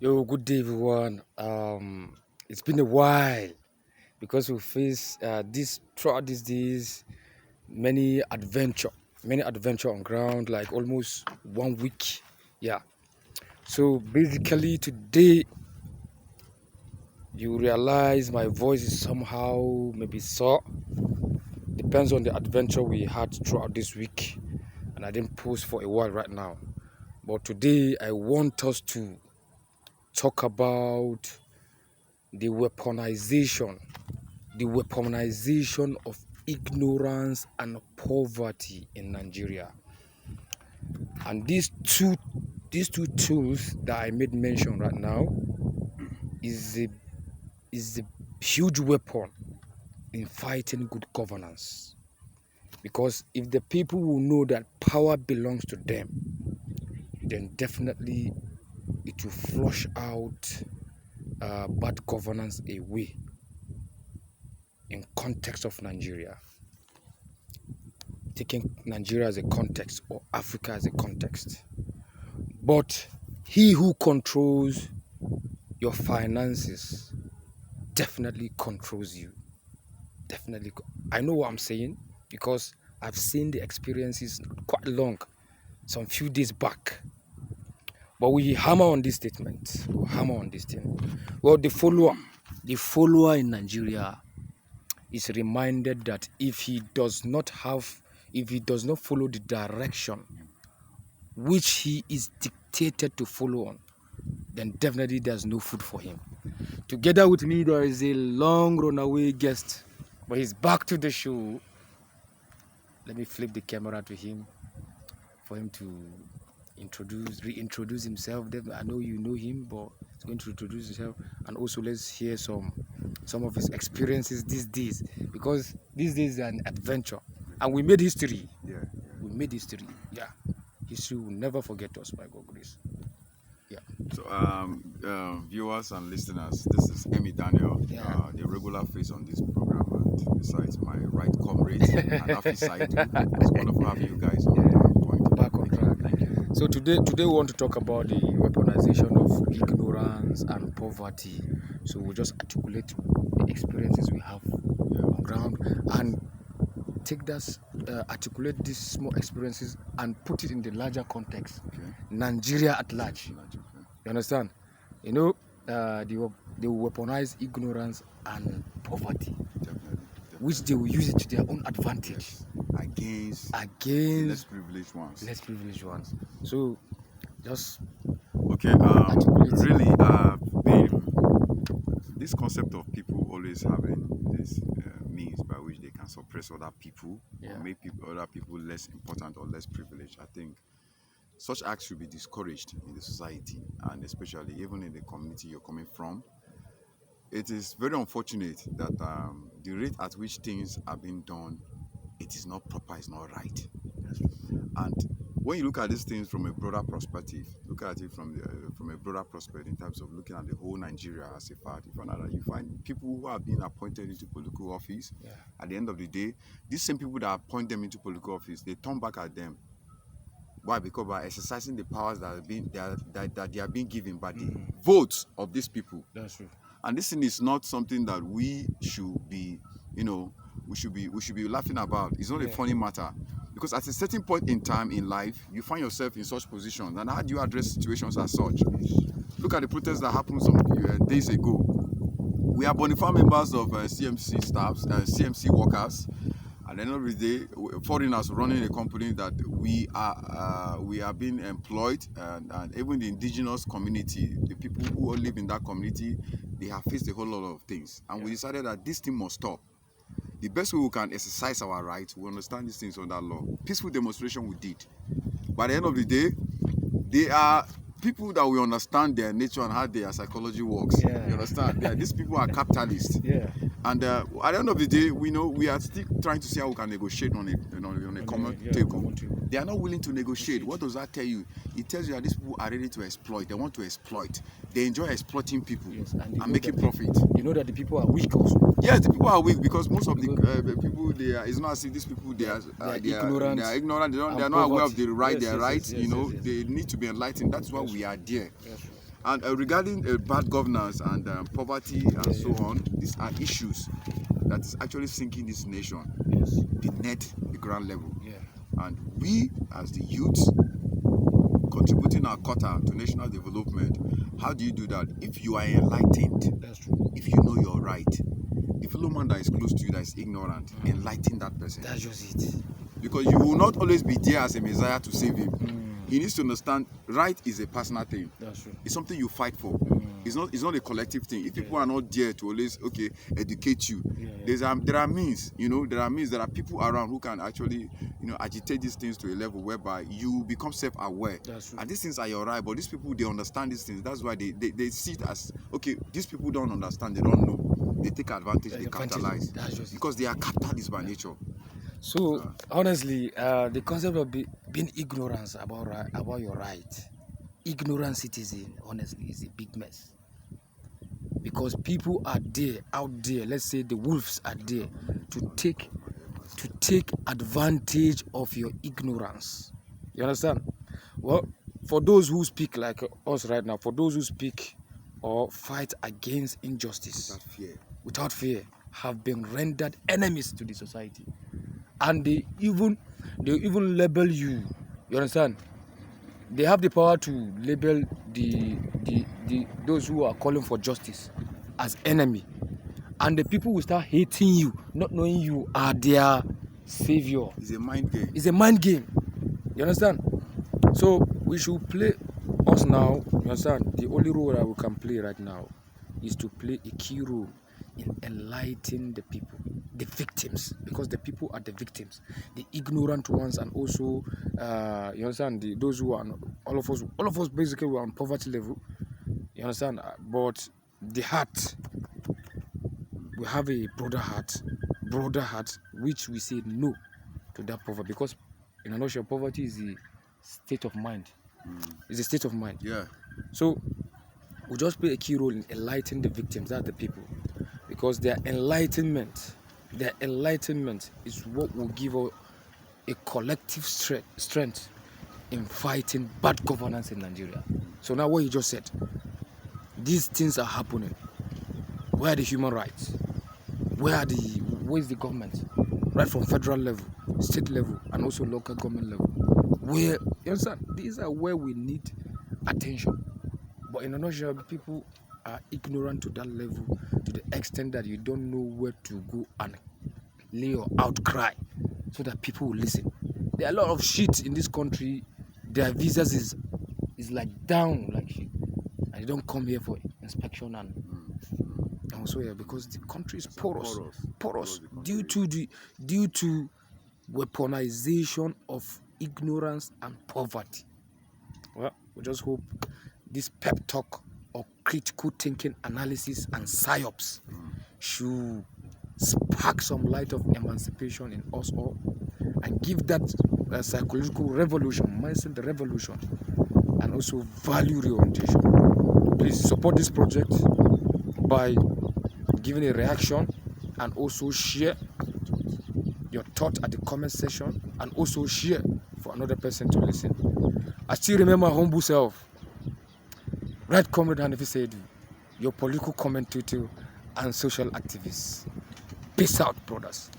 Yo, good day, everyone. It's been a while because we face this throughout these days, many adventure on ground, like almost 1 week. Yeah. So basically, today you realize my voice is somehow maybe sore. Depends on the adventure we had throughout this week, and I didn't post for a while right now. But today I want us to talk about the weaponization of ignorance and poverty in Nigeria. And these two tools that I made mention right now is a huge weapon in fighting good governance. Because if the people will know that power belongs to them, then definitely it will flush out bad governance away in context of Nigeria. Taking Nigeria as a context or Africa as a context. But he who controls your finances definitely controls you. Definitely. I know what I'm saying because I've seen the experiences quite long, some few days back. But we hammer on this statement. We hammer on this thing. Well, the follower in Nigeria is reminded that if he does not follow the direction which he is dictated to follow on, then definitely there's no food for him. Together with me, there is a long runaway guest, but he's back to the show. Let me flip the camera to him for him to reintroduce himself. I know you know him, but he's going to introduce himself, and also let's hear some of his experiences these days, because these days is an adventure, and we made history. We made history. Yeah, history will never forget us by God's grace. Yeah. So, viewers and listeners, this is Daniel, the regular face on this program, and besides my right comrade and Afi Saidu. It's wonderful having you guys on point. Back on track. Thank you. So today we want to talk about the weaponization of ignorance and poverty. So we'll just articulate the experiences we have on ground and take that, articulate these small experiences and put it in the larger context. Okay. Nigeria at large. You understand? You know, they will weaponize ignorance and poverty, Definitely. which they will use it to their own advantage. Against less privileged ones. So, just okay. Really, this concept of people always having this means by which they can suppress other people or make other people less important or less privileged. I think such acts should be discouraged in the society, and especially even in the community you're coming from. It is very unfortunate that the rate at which things are being done, it is not proper, it's not right. And when you look at these things from a broader perspective, look at it from a broader perspective in terms of looking at the whole Nigeria as a part, you find people who have been appointed into political office. At the end of the day, these same people that appoint them into political office, they turn back at them. Why? Because by exercising the powers that they are being given by the votes of these people. That's true. And this thing is not something that we should be, we should be laughing about. It's not a funny matter, because at a certain point in time in life, you find yourself in such positions. And how do you address situations as such? Look at the protests that happened some days ago. We are bona fide members of CMC staffs, CMC workers. At the end of the day, foreigners running a company that we are being employed, and even the indigenous community, the people who live in that community, they have faced a whole lot of things. And we decided that this thing must stop. The best way we can exercise our rights, we understand these things under law. Peaceful demonstration we did. By the end of the day, they are people that we understand their nature and how their psychology works. You understand? These people are capitalists. And at the end of the day, we know we are still trying to see how we can negotiate on a common table. They are not willing to negotiate. What does that tell you? It tells you that these people are ready to exploit. They want to exploit. They enjoy exploiting people and making profit. You know that the people are weak also. Yes, the people are weak because most of the people, it's not as if these people they are ignorant. They are ignorant. They are not aware of their rights. They need to be enlightened. That's why we are there. And regarding bad governance and poverty and so on, these are issues that is actually sinking this nation, the ground level. And we, as the youth, contributing our quota to national development, how do you do that? If you are enlightened, That's true. if you know you're right, the fellow man that is close to you that is ignorant, enlighten that person. That's just it. Because you will not always be there as a messiah to save him. He needs to understand right is a personal thing. That's true. It's something you fight for. It's not a collective thing. If people are not there to always educate you, there are means, there are people around who can actually agitate these things to a level whereby you become self-aware. And these things are your right, but these people, they understand these things. That's why they see it as, okay, these people don't understand, they don't know. They take advantage, they capitalize. Because they are capitalists by nature. So honestly, the concept of being ignorant about your right, ignorant citizen, honestly, is a big mess. Because people are there, out there, let's say the wolves are there to take advantage of your ignorance. You understand? Well, for those who speak like us right now, for those who speak or fight against injustice without fear, have been rendered enemies to the society. And they even label you. You understand? They have the power to label those who are calling for justice as enemy, and the people will start hating you, not knowing you are their savior. It's a mind game. It's a mind game. You understand? So we should play us now. You understand? The only role that we can play right now is to play a key role in enlightening the people, the victims, because the people are the victims, the ignorant ones, and also you understand, those who are all of us basically were on poverty level. You understand? But the heart, we have a broader heart, which we say no to that poverty, because in a nutshell, poverty is a state of mind. It's a state of mind. Yeah. So we just play a key role in enlightening the victims, that's the people, because their enlightenment is what will give us a collective strength in fighting bad governance in Nigeria. So now what you just said, these things are happening. Where are the human rights? Where is the government? Right from federal level, state level, and also local government level. Where, you understand? These are where we need attention. But in a nutshell, people are ignorant to that level, to the extent that you don't know where to go and lay your outcry so that people will listen. There are a lot of shit in this country. Their visas is like down like shit, and they don't come here for inspection and also here because the country is porous due to weaponization of ignorance and poverty. Well, we just hope this pep talk or critical thinking analysis and PsyUps should spark some light of emancipation in us all and give that psychological revolution, mindset revolution, and also value reorientation. Please support this project by giving a reaction and also share your thought at the comment section and also share for another person to listen. I still remember my humble self, Right Comrade Hanifi said, your political commentator and social activist. Peace out, brothers.